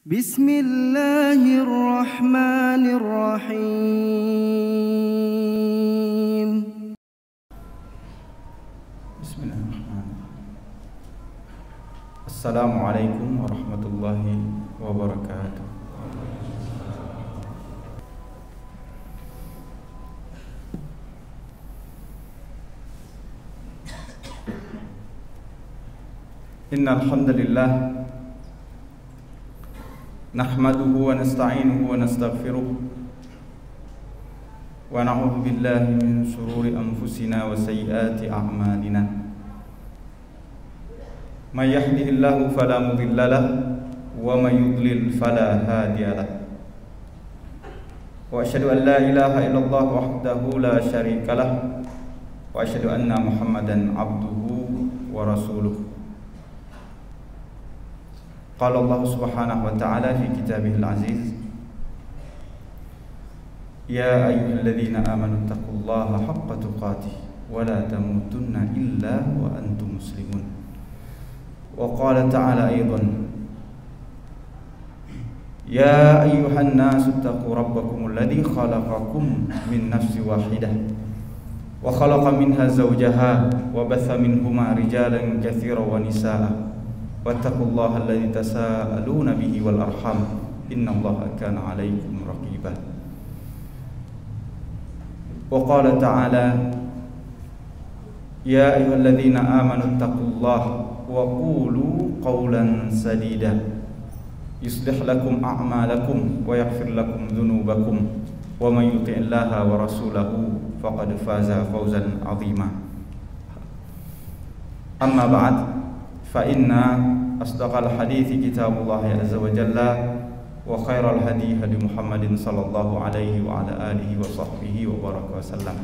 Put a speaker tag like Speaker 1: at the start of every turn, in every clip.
Speaker 1: Bismillahirrahmanirrahim.
Speaker 2: Bismillahirrahmanirrahim. Assalamualaikum warahmatullahi wabarakatuh. Innal hamdalillah nahmaduhu wa nasta'inuhu wa nastaghfiruh wa na'udzu billahi min shururi anfusina wa sayyiati a'malina. May yahdihillahu fala mudilla lahu wa may yudlil fala hadiya lahu. Wa asyhadu an la ilaha illallah wahdahu la syarika lahu wa asyhadu anna Muhammadan abduhu wa rasuluh. Qala Allah subhanahu wa ta'ala fi kitabihil aziz, ya ayyuhalladzina amanu taqullaha haqqa tuqatih wa la tamutunna illa wa antum muslimun. Wa qala ta'ala aidan, ya ayyuhan nasu taqu rabbakumul ladzi khalaqakum min nafsin wahidah wa khalaqa minha zawjaha wa batha minhuma rijalan katsiran wa nisaa wattaqullaha alladzi tasaaluna bihi wal arham innallaha kana 'alaikum raqiba. Wa qala ta'ala, ya ayyuhalladzina amanu taqullaha wa qulu qawlan sadida yuslih lakum a'malakum wa yaghfir lakum dhunubakum wa may yuti'illaha wa rasulahu faqad faza fawzan 'azima. Amma ba'd, fa inna asdaqal hadithi kitabullah azza wa jalla wa khairal hadi hadi Muhammadin sallallahu alaihi wa ala alihi wa sahbihi wa baraka wasallam.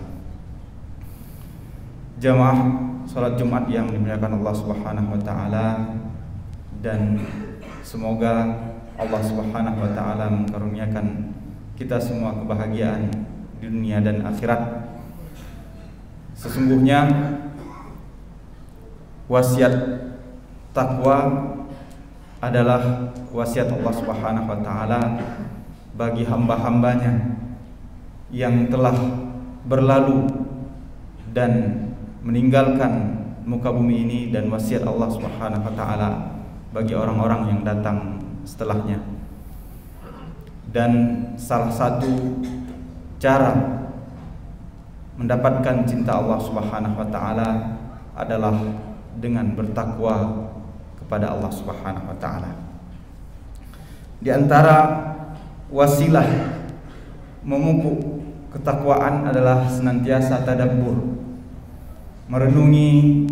Speaker 2: Jamaah salat Jumat yang dimuliakan Allah Subhanahu wa taala, dan semoga Allah Subhanahu wa taala mengaruniakan kita semua kebahagiaan di dunia dan akhirat. Sesungguhnya wasiat takwa adalah wasiat Allah Subhanahu wa taala bagi hamba-hambanya yang telah berlalu dan meninggalkan muka bumi ini, dan wasiat Allah Subhanahu wa taala bagi orang-orang yang datang setelahnya. Dan salah satu cara mendapatkan cinta Allah Subhanahu wa taala adalah dengan bertakwa kepada Allah Subhanahu wa taala. Di antara wasilah memupuk ketakwaan adalah senantiasa tadabbur, merenungi,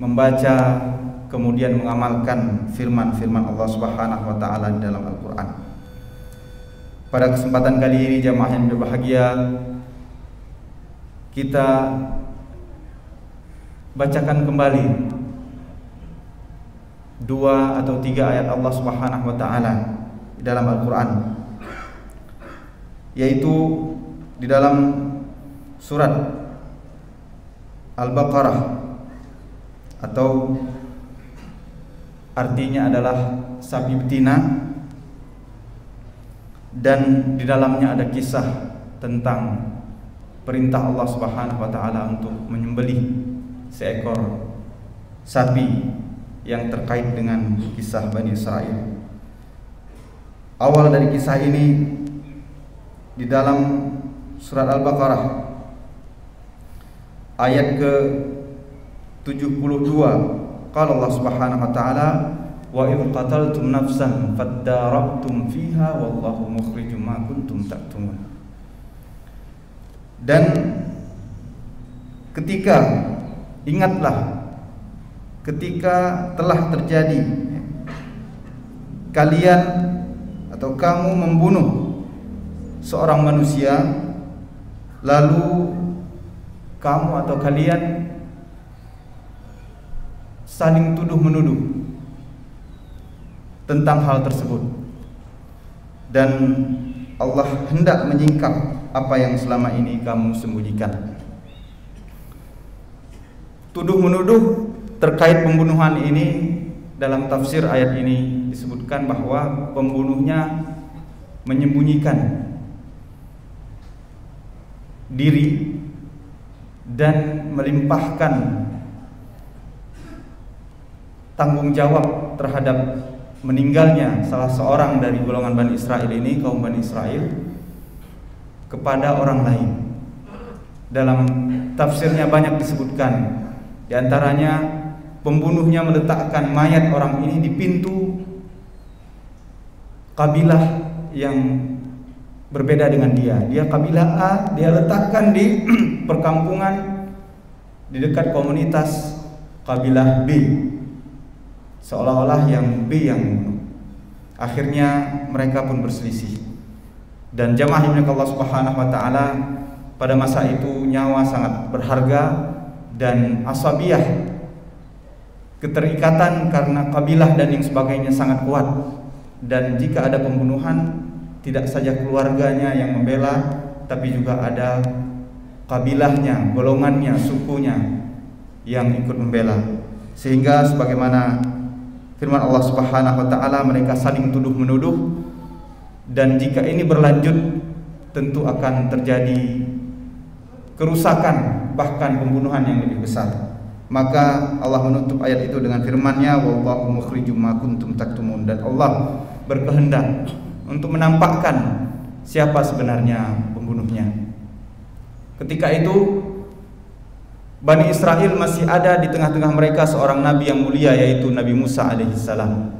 Speaker 2: membaca, kemudian mengamalkan firman-firman Allah Subhanahu wa taala di dalam Al-Qur'an. Pada kesempatan kali ini jamaah yang berbahagia, kita bacakan kembali 2 atau 3 ayat Allah Subhanahu wa taala di dalam Al-Qur'an, yaitu di dalam surat Al-Baqarah, atau artinya adalah sapi betina, dan di dalamnya ada kisah tentang perintah Allah Subhanahu wa taala untuk menyembelih seekor sapi yang terkait dengan kisah Bani Israel. Awal dari kisah ini di dalam surat Al-Baqarah ayat ke-72. Qala Allah Subhanahu wa taala, wa idh qataltum nafsan fadara'tum fiha wallahu mukhrijum ma kuntum taktumun. Dan ingatlah ketika telah terjadi kalian atau kamu membunuh seorang manusia, lalu kamu atau kalian saling tuduh-menuduh tentang hal tersebut, dan Allah hendak menyingkap apa yang selama ini kamu sembunyikan. Tuduh-menuduh terkait pembunuhan ini dalam tafsir ayat ini disebutkan bahwa pembunuhnya menyembunyikan diri dan melimpahkan tanggung jawab terhadap meninggalnya salah seorang dari golongan Bani Israel ini, kaum Bani Israel, kepada orang lain. Dalam tafsirnya banyak disebutkan, di antaranya pembunuhnya meletakkan mayat orang ini di pintu kabilah yang berbeda dengan dia. Dia kabilah A, dia letakkan di perkampungan di dekat komunitas kabilah B, seolah-olah yang B yang membunuh. Akhirnya mereka pun berselisih. Dan jamaah yang Allah Subhanahu wa taala, pada masa itu nyawa sangat berharga dan asabiyah, keterikatan karena kabilah dan yang sebagainya sangat kuat. Dan jika ada pembunuhan, tidak saja keluarganya yang membela, tapi juga ada kabilahnya, golongannya, sukunya yang ikut membela. Sehingga sebagaimana firman Allah Subhanahu wa taala, mereka saling tuduh-menuduh, dan jika ini berlanjut tentu akan terjadi kerusakan, bahkan pembunuhan yang lebih besar. Maka Allah menutup ayat itu dengan firman-Nya, wallahu mukhrijum ma kuntum taktumun, dan Allah berkehendak untuk menampakkan siapa sebenarnya pembunuhnya. Ketika itu Bani Israel masih ada di tengah-tengah mereka seorang nabi yang mulia, yaitu Nabi Musa alaihissalam.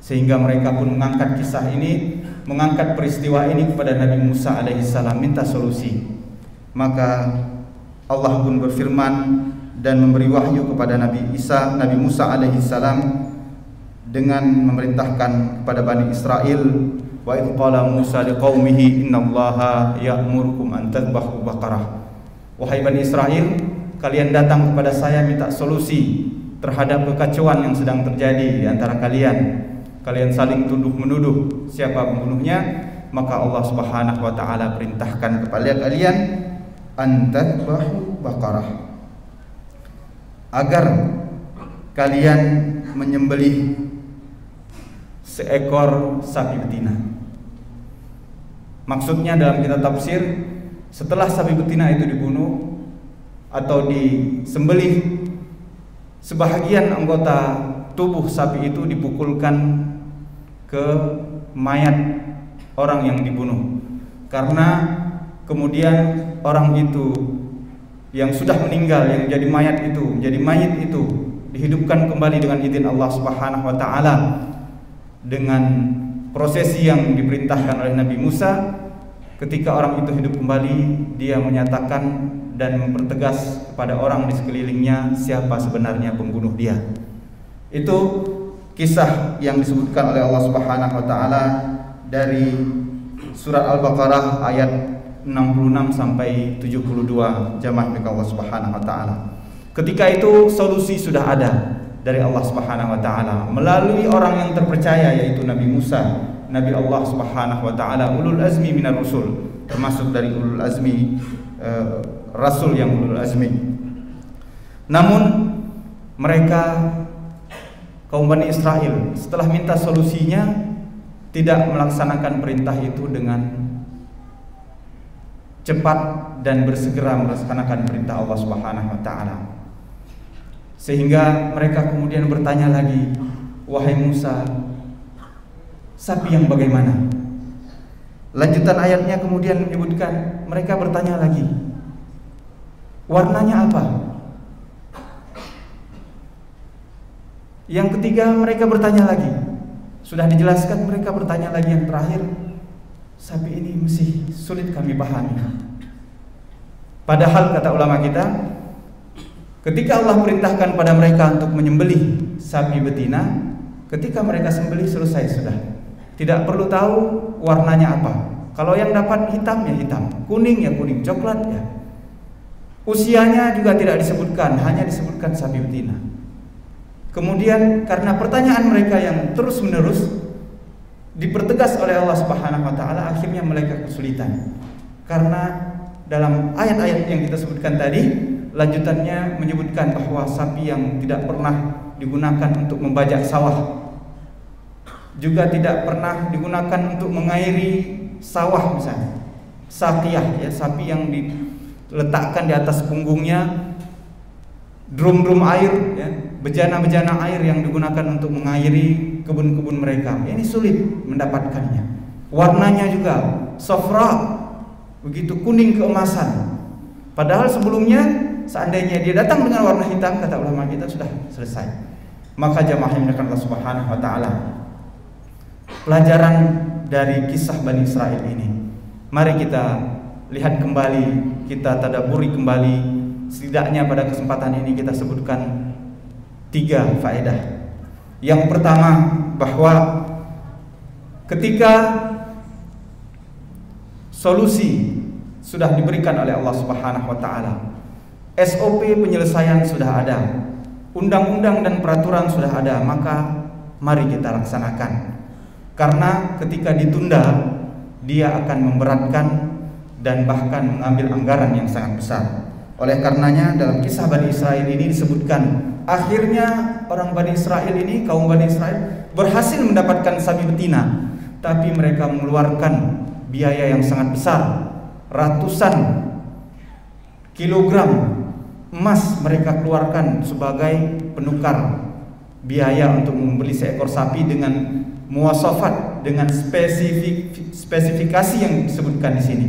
Speaker 2: Sehingga mereka pun mengangkat kisah ini, mengangkat peristiwa ini kepada Nabi Musa alaihissalam, minta solusi. Maka Allah pun berfirman dan memberi wahyu kepada Nabi Musa alaihissalam dengan memerintahkan kepada Bani Israel, wa idh qala Musa liqaumihi innallaha ya'murukum an tadhbahu baqarah. Wahai Bani Israel, kalian datang kepada saya minta solusi terhadap kekacauan yang sedang terjadi di antara kalian. Kalian saling tuduh-menuduh siapa pembunuhnya, maka Allah Subhanahu wa taala perintahkan kepada kalian an tadhbahu baqarah, agar kalian menyembelih seekor sapi betina. Maksudnya dalam kitab tafsir, setelah sapi betina itu dibunuh atau disembelih, sebahagian anggota tubuh sapi itu dipukulkan ke mayat orang yang dibunuh, karena kemudian orang itu yang sudah meninggal, yang menjadi mayat itu dihidupkan kembali dengan izin Allah Subhanahu wa taala dengan prosesi yang diperintahkan oleh Nabi Musa. Ketika orang itu hidup kembali, dia menyatakan dan mempertegas kepada orang di sekelilingnya siapa sebenarnya pembunuh dia. Itu kisah yang disebutkan oleh Allah Subhanahu wa taala dari surat Al-Baqarah ayat 66 sampai 72, jamaah milik Allah Subhanahu wa taala. Ketika itu solusi sudah ada dari Allah Subhanahu wa taala melalui orang yang terpercaya, yaitu Nabi Musa, Nabi Allah Subhanahu wa taala, ulul azmi minar rusul, termasuk dari ulul azmi, rasul yang ulul azmi. Namun mereka, kaum Bani Israel, setelah minta solusinya tidak melaksanakan perintah itu dengan cepat dan bersegera melaksanakan perintah Allah Subhanahu wa taala. Sehingga mereka kemudian bertanya lagi, wahai Musa, sapi yang bagaimana? Lanjutan ayatnya kemudian menyebutkan, mereka bertanya lagi, warnanya apa? Yang ketiga mereka bertanya lagi, sudah dijelaskan, mereka bertanya lagi yang terakhir, sapi ini masih sulit kami pahami. Padahal kata ulama kita, ketika Allah perintahkan pada mereka untuk menyembelih sapi betina, ketika mereka sembelih selesai sudah. Tidak perlu tahu warnanya apa. Kalau yang dapat hitam ya hitam, kuning ya kuning, coklat ya. Usianya juga tidak disebutkan, hanya disebutkan sapi betina. Kemudian karena pertanyaan mereka yang terus menerus dipertegas oleh Allah Subhanahu wa taala, akhirnya mereka kesulitan. Karena dalam ayat-ayat yang kita sebutkan tadi, lanjutannya menyebutkan bahwa sapi yang tidak pernah digunakan untuk membajak sawah, juga tidak pernah digunakan untuk mengairi sawah misalnya. Saqiyah ya, sapi yang diletakkan di atas punggungnya drum-drum air ya, bejana-bejana air yang digunakan untuk mengairi kebun-kebun mereka. Ini sulit mendapatkannya. Warnanya juga safra, begitu kuning keemasan. Padahal sebelumnya seandainya dia datang dengan warna hitam, kata ulama kita, sudah selesai. Maka jamaah yang dimuliakan Allah Subhanahu wa taala, pelajaran dari kisah Bani Israil ini, mari kita lihat kembali, kita tadabburi kembali. Setidaknya pada kesempatan ini kita sebutkan 3 faedah. Yang pertama, bahwa ketika solusi sudah diberikan oleh Allah Subhanahu wa taala, SOP penyelesaian sudah ada, undang-undang dan peraturan sudah ada, maka mari kita laksanakan. Karena ketika ditunda, dia akan memberatkan dan bahkan mengambil anggaran yang sangat besar. Oleh karenanya dalam kisah Bani Israil ini disebutkan, akhirnya orang Bani Israil ini, kaum Bani Israil, berhasil mendapatkan sapi betina, tapi mereka mengeluarkan biaya yang sangat besar. Ratusan kilogram emas mereka keluarkan sebagai penukar biaya untuk membeli seekor sapi dengan muwasafat, dengan spesifikasi yang disebutkan di sini.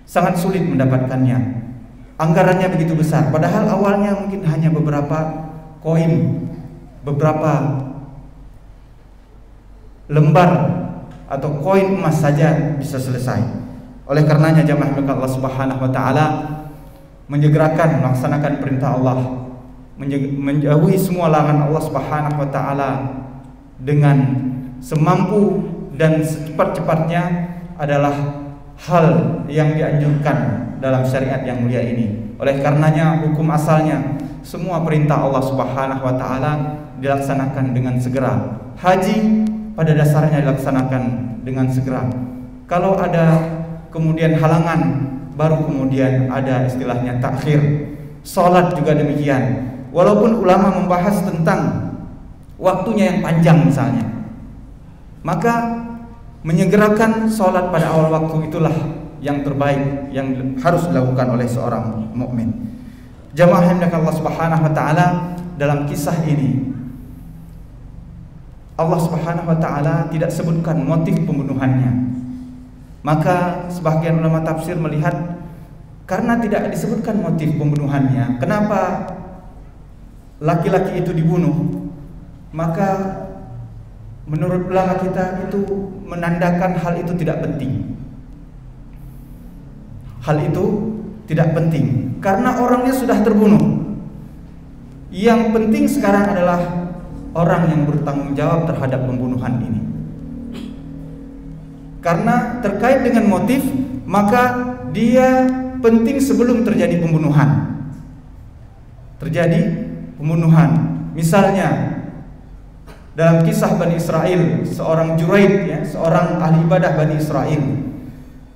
Speaker 2: Sangat sulit mendapatkannya. Anggarannya begitu besar, padahal awalnya mungkin hanya beberapa koin, beberapa lembar atau koin emas saja bisa selesai. Oleh karenanya jamaah Allah Subhanahu wa taala menyegerakan melaksanakan perintah Allah, menjauhi semua larangan Allah Subhanahu wa taala dengan semampu dan secepat-cepatnya adalah hal yang dianjurkan dalam syariat yang mulia ini. Oleh karenanya hukum asalnya semua perintah Allah Subhanahu wa taala dilaksanakan dengan segera. Haji pada dasarnya dilaksanakan dengan segera. Kalau ada kemudian halangan, baru kemudian ada istilahnya takhir. Salat juga demikian. Walaupun ulama membahas tentang waktunya yang panjang misalnya, maka menyegerakan salat pada awal waktu itulah yang terbaik yang harus dilakukan oleh seorang mukmin. Jamaah yang dimuliakan Allah Subhanahu wa taala, dalam kisah ini Allah Subhanahu wa taala tidak sebutkan motif pembunuhannya. Maka sebagian ulama tafsir melihat karena tidak disebutkan motif pembunuhannya, kenapa laki-laki itu dibunuh, maka menurut ulama kita itu menandakan hal itu tidak penting. Hal itu tidak penting karena orangnya sudah terbunuh. Yang penting sekarang adalah orang yang bertanggung jawab terhadap pembunuhan ini. Karena terkait dengan motif, maka dia penting sebelum terjadi pembunuhan. Terjadi pembunuhan. Misalnya dalam kisah Bani Israil, seorang Juraid ya, seorang ahli ibadah Bani Israil,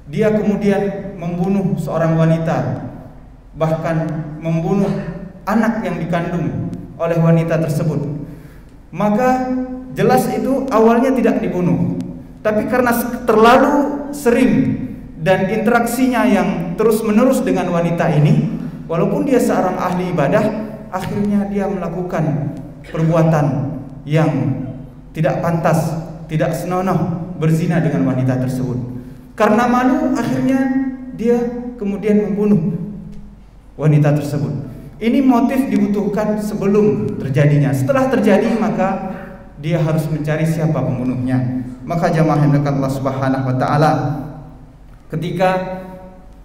Speaker 2: dia kemudian membunuh seorang wanita, bahkan membunuh anak yang dikandung oleh wanita tersebut. Maka jelas itu awalnya tidak dibunuh, tapi karena terlalu sering dan interaksinya yang terus-menerus dengan wanita ini, walaupun dia seorang ahli ibadah, akhirnya dia melakukan perbuatan yang tidak pantas, tidak senonoh, berzina dengan wanita tersebut. Karena malu, akhirnya dia kemudian membunuh wanita tersebut. Ini motif dibutuhkan sebelum terjadinya. Setelah terjadi, maka dia harus mencari siapa pembunuhnya. Maka jamaah yang dimuliakan Allah Subhanahu wa taala, ketika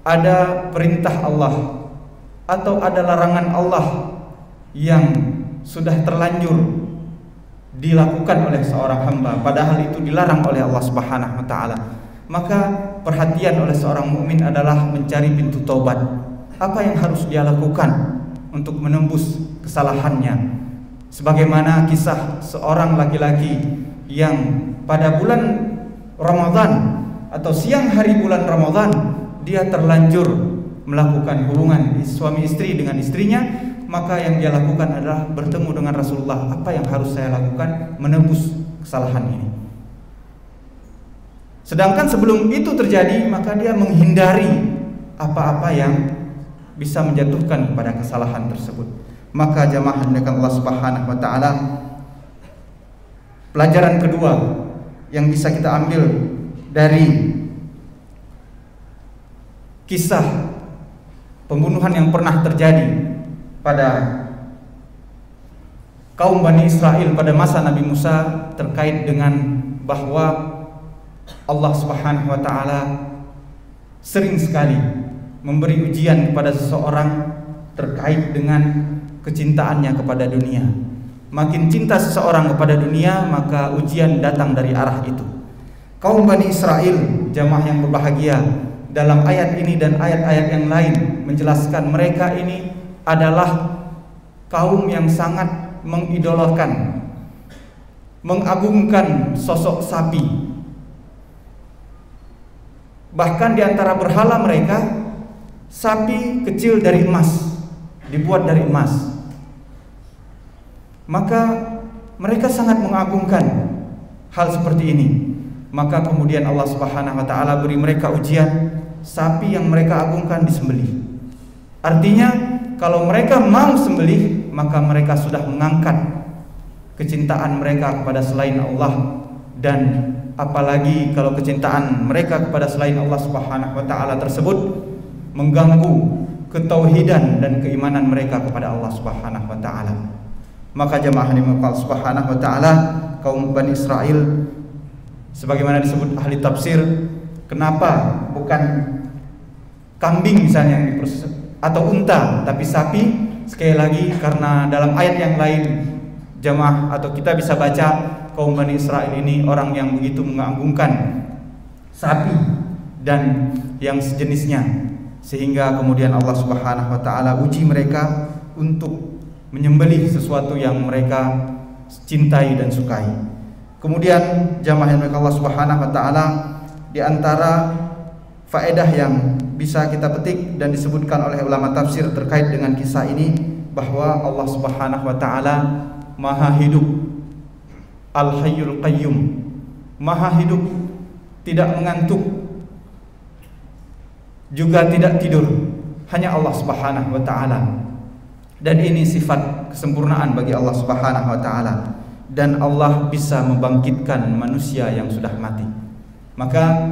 Speaker 2: ada perintah Allah atau ada larangan Allah yang sudah terlanjur dilakukan oleh seorang hamba, padahal itu dilarang oleh Allah Subhanahu wa taala, maka perhatian oleh seorang mukmin adalah mencari pintu taubat. Apa yang harus dia lakukan untuk menembus kesalahannya? Sebagaimana kisah seorang laki-laki yang pada bulan Ramadan atau siang hari bulan Ramadan dia terlanjur melakukan hubungan suami istri dengan istrinya, maka yang dia lakukan adalah bertemu dengan Rasulullah. Apa yang harus saya lakukan menembus kesalahan ini? Sedangkan sebelum itu terjadi, maka dia menghindari apa-apa yang bisa menjatuhkan kepada kesalahan tersebut. Maka jamaah dengan Allah Subhanahu wa taala, pelajaran kedua yang bisa kita ambil dari kisah pembunuhan yang pernah terjadi pada kaum Bani Israel pada masa Nabi Musa, terkait dengan bahwa Allah Subhanahu wa taala sering sekali memberi ujian kepada seseorang terkait dengan kecintaannya kepada dunia. Makin cinta seseorang kepada dunia, maka ujian datang dari arah itu. Kaum Bani Israel, jamaah yang berbahagia, dalam ayat ini dan ayat-ayat yang lain menjelaskan mereka ini adalah kaum yang sangat mengidolakan, mengagungkan sosok sapi. Bahkan di antara berhala mereka, sapi kecil dari emas, dibuat dari emas. Maka mereka sangat mengagungkan hal seperti ini. Maka kemudian Allah Subhanahu wa taala beri mereka ujian, sapi yang mereka agungkan disembelih. Artinya kalau mereka mau sembelih, maka mereka sudah mengangkat kecintaan mereka kepada selain Allah. Dan apalagi kalau kecintaan mereka kepada selain Allah Subhanahu wa taala tersebut mengganggu ketauhidan dan keimanan mereka kepada Allah Subhanahu wa taala. Maka jamaah Allah Subhanahu wa taala, kaum Bani Israel sebagaimana disebut ahli tafsir, kenapa bukan kambing misalnya yang diproses atau unta tapi sapi? Sekali lagi karena dalam ayat yang lain jamaah atau kita bisa baca kaum Bani Israel ini orang yang begitu mengagungkan sapi dan yang sejenisnya, sehingga kemudian Allah Subhanahu wa taala uji mereka untuk menyembelih sesuatu yang mereka cintai dan sukai. Kemudian jamaah yang Allah Subhanahu wa taala, di antara faedah yang bisa kita petik dan disebutkan oleh ulama tafsir terkait dengan kisah ini, bahwa Allah Subhanahu wa taala Maha hidup, Al-Hayyul Qayyum, Maha hidup, tidak mengantuk, juga tidak tidur, hanya Allah Subhanahu wa taala. Dan ini sifat kesempurnaan bagi Allah Subhanahu wa taala. Dan Allah bisa membangkitkan manusia yang sudah mati. Maka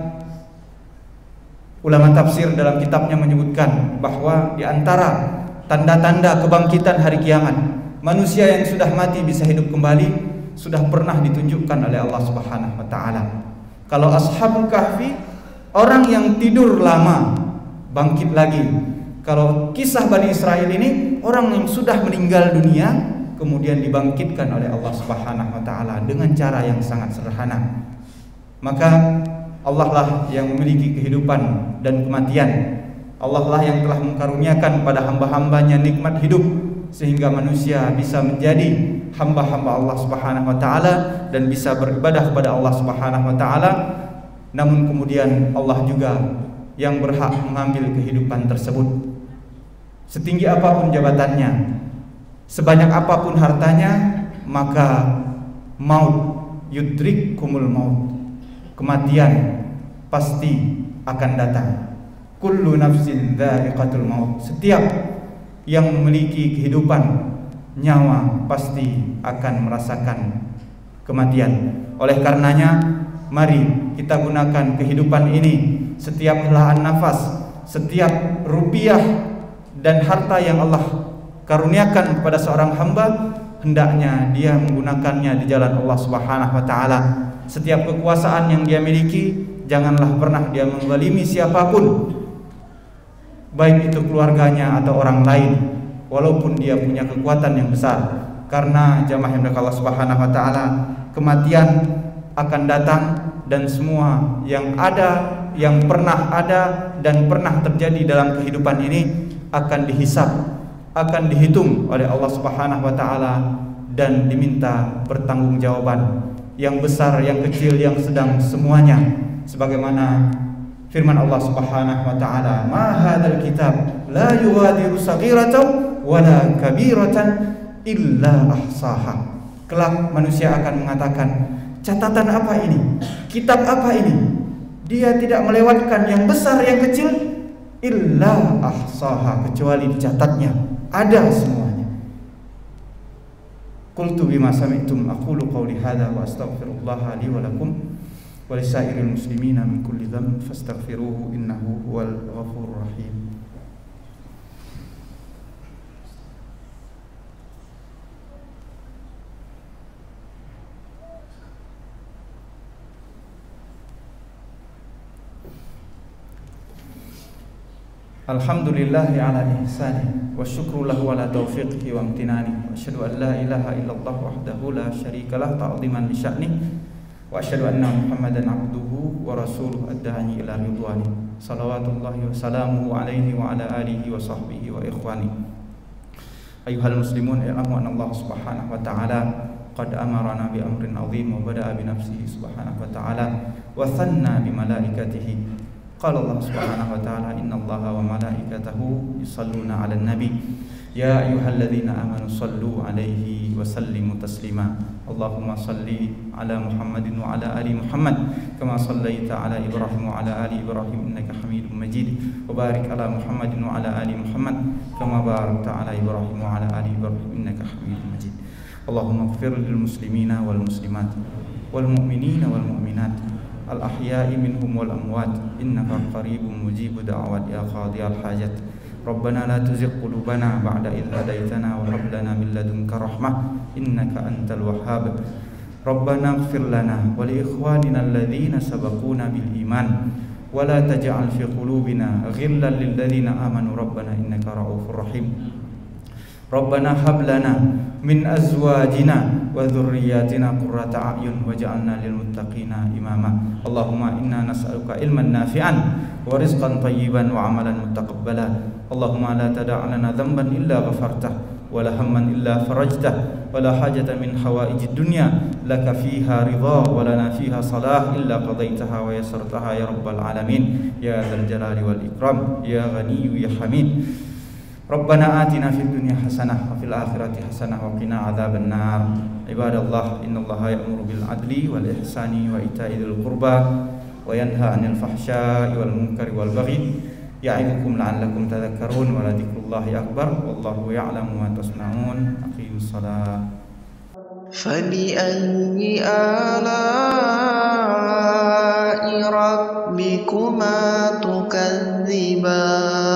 Speaker 2: ulama tafsir dalam kitabnya menyebutkan bahwa di antara tanda-tanda kebangkitan hari kiamat, manusia yang sudah mati bisa hidup kembali, sudah pernah ditunjukkan oleh Allah Subhanahu wa taala. Kalau Ashabul Kahfi, orang yang tidur lama bangkit lagi. Kalau kisah Bani Israel ini, orang yang sudah meninggal dunia kemudian dibangkitkan oleh Allah Subhanahu wa taala dengan cara yang sangat sederhana. Maka Allah lah yang memiliki kehidupan dan kematian. Allah lah yang telah mengkaruniakan pada hamba-hambanya nikmat hidup, sehingga manusia bisa menjadi hamba-hamba Allah Subhanahu wa taala dan bisa beribadah kepada Allah Subhanahu wa taala. Namun kemudian Allah juga yang berhak mengambil kehidupan tersebut. Setinggi apapun jabatannya, sebanyak apapun hartanya, maka maut, yudrikumul maut, kematian pasti akan datang. Kullu nafsin dha'iqatul maut, setiap yang memiliki kehidupan, nyawa pasti akan merasakan kematian. Oleh karenanya, mari kita gunakan kehidupan ini, setiap helaan nafas, setiap rupiah dan harta yang Allah karuniakan kepada seorang hamba, hendaknya dia menggunakannya di jalan Allah Subhanahu wa taala. Setiap kekuasaan yang dia miliki, janganlah pernah dia menzalimi siapapun, baik itu keluarganya atau orang lain, walaupun dia punya kekuatan yang besar. Karena jamaah yang Allah Subhanahu wa taala, kematian akan datang dan semua yang ada, yang pernah ada dan pernah terjadi dalam kehidupan ini akan dihisab, akan dihitung oleh Allah Subhanahu wa taala dan diminta pertanggungjawaban, yang besar, yang kecil, yang sedang, semuanya. Sebagaimana firman Allah Subhanahu wa taala, "Ma hadzal kitab la yughadiru saghiratan wala kabiratan illa ahsaha." Kelak manusia akan mengatakan, catatan apa ini? Kitab apa ini? Dia tidak melewatkan yang besar yang kecil, illa ahsaha, kecuali dicatatnya, ada semuanya. Qultu bima sami'tum aqulu qawli hadza wa astaghfirullaha li wa lakum wa lisairil muslimina min kulli dhanb fastaghfiruhu innahu huwal ghafurur rahim. Alhamdulillahi ala ihsani wa syukru lahu ala taufiqihi wa amtinani wa asyhadu an la ilaha illallah wahdahu la syarikalah ta'ziman li sya'ni wa asyhadu anna Muhammadan abduhu wa rasuluhu ad-da'i ila ridwani salawatullahi wa salamuhu alaihi wa ala alihi wa sahbihi wa ikhwani. Ayyuhal muslimun, i'lamu anna Allah subhanahu wa ta'ala qad amarana bi amrin 'azim wa bada'a bi nafsihi subhanahu wa ta'ala wa thanna bi malaikatihi. Qala Allah subhanahu wa ta'ala innallaha wa malaikatahu yusalluna 'alan nabi ya ayyuhalladzina amanu sallu 'alaihi wa sallimu taslima. Allahumma salli 'ala Muhammadin wa 'ala ali Muhammad kama sallaita 'ala Ibrahim wa 'ala ali Ibrahim innaka Hamidum Majid wa barik 'ala Muhammadin wa 'ala ali Muhammad kama barakta 'ala Ibrahim wa 'ala ali Ibrahim innaka Hamidum Majid. Allahumma ighfir lil muslimina wal muslimat wal mu'minina wal mu'minat al-ahya'i minhum wal amwat innaka qaribun mujibud da'wat ya qadiyal hajat. Rabbana la tuzigh qulubana ba'da idh hadaitana wa hab lana min ladunka rahmah innaka antal wahhab. Rabbana ighfir lana wa li ikhwanina alladhina sabaquna bil iman wa la taj'al fi qulubina ghillan lil ladzina amanu rabbana innaka ra'ufur rahim. Rabbana hab lana min azwajina wa dhurriyyatina qurrata a'yun waj'alna lil muttaqina imama. Allahumma inna nas'aluka ilman nafi'an wa rizqan thayyiban wa amalan mutaqabbala. Allahumma la tada' lana dhanban illa ghafartah wa la hamman illa farajtah wa la hajata min hawaijid dunya laka fiha ridha wa lana fiha salah illa qadaitaha wa yassartaha ya rabbal alamin ya dzal jalali wal ikram ya ghaniyyu ya hamid. Rabbana atina fid dunya hasanah wa fil akhirati hasanah wa qina adzabannar. Ibadallah, innallaha ya'muru bil adli wal ihsani wa ita'i dzil qurba wa yanha 'anil fahsya'i wal munkari wal baghi ya'idukum la'allakum tadhakkarun wa la dzikrullahi akbar wallahu ya'lamu ma tasna'un. Aqimus shalah.
Speaker 3: فبأي آلاء ربكما تكذبان